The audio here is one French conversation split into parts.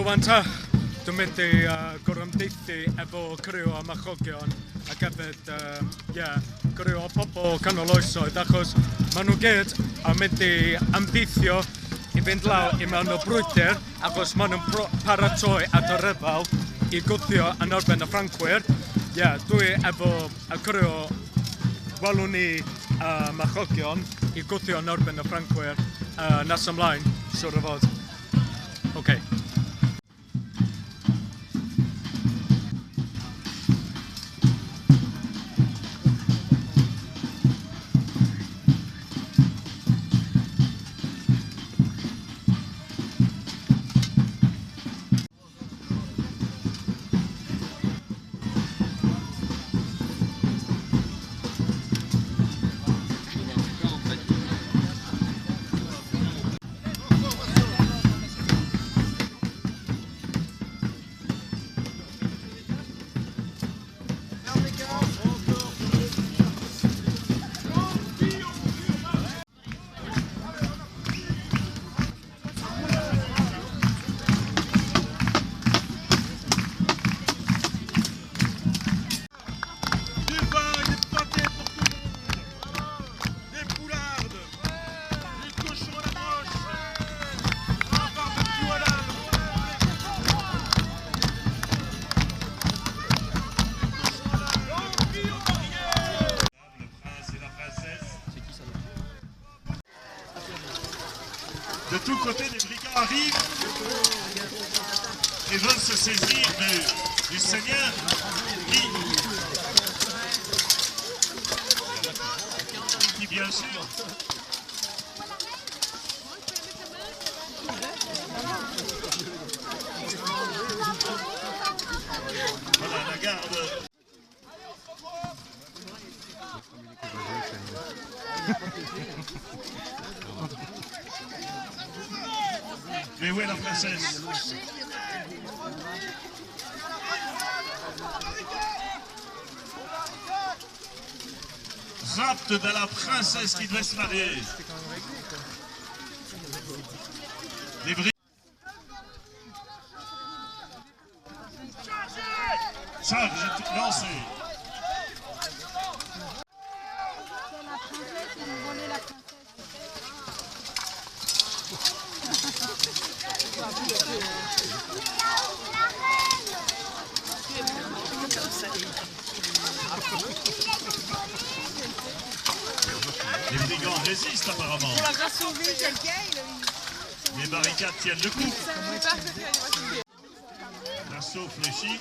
Rwan ta, dwi'n mynd i gorymdeithu efo criw o machogion ac hefyd criw o pobl canol oesoedd achos maen nhw gyd yn mynd i ymdeithio i fynd law i mewn o brwydr achos maen nhw'n paratoi at y ryfel i gwthio yn erbyn y Ffrancwyr. Dwi efo y criw welwn ni machogion i gwthio yn erbyn y Ffrancwyr nes ymlaen, siwr o fod. Okay. De tous côtés, les brigands arrivent et veulent se saisir du Seigneur qui bien sûr, voilà la garde. Mais où est la princesse? Rapte de la princesse qui devait se marier. Les brigands. Charge lancé. Les brigands résistent apparemment. Les barricades tiennent le coup. L'assaut fléchit.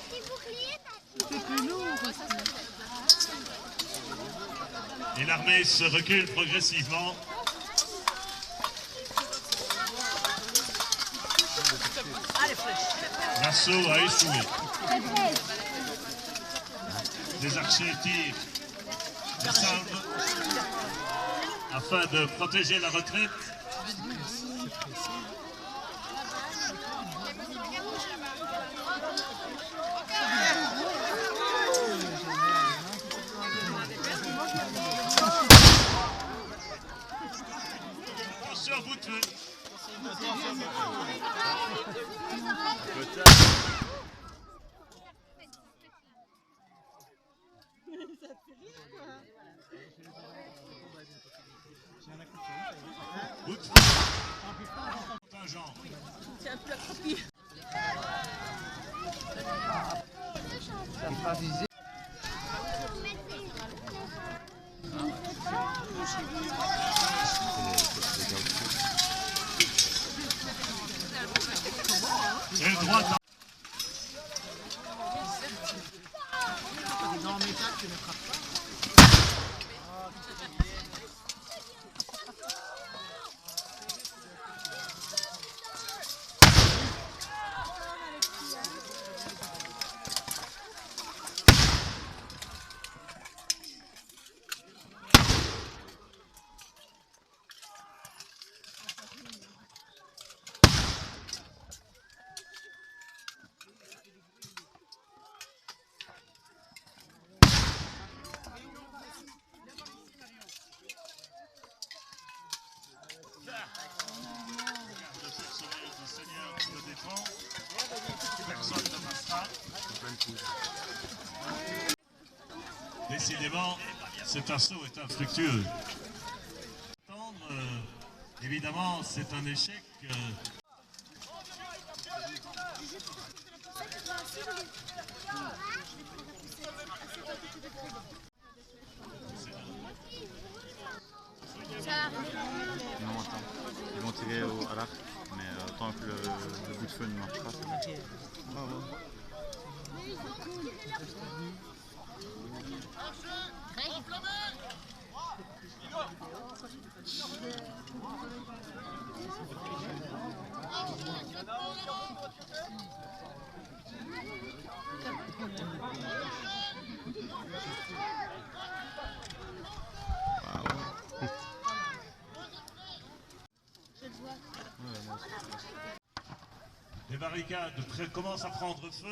Et l'armée se recule progressivement. L'assaut a échoué. Les archers tirent des salves afin de protéger la retraite. Attention, bout de feu. Bout de feu. Contingent. C'est un peu accroupi. Ça me fera viser. Aile droite. Dans le métal, tu ne frappes pas. Décidément, cet assaut est infructueux. Évidemment, c'est un échec. Non, attends. Ils vont tirer à l'arc, mais tant que le bout de feu ne marche pas, c'est bon. Les barricades commencent à prendre feu.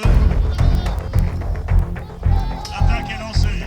L'attaque est lancée.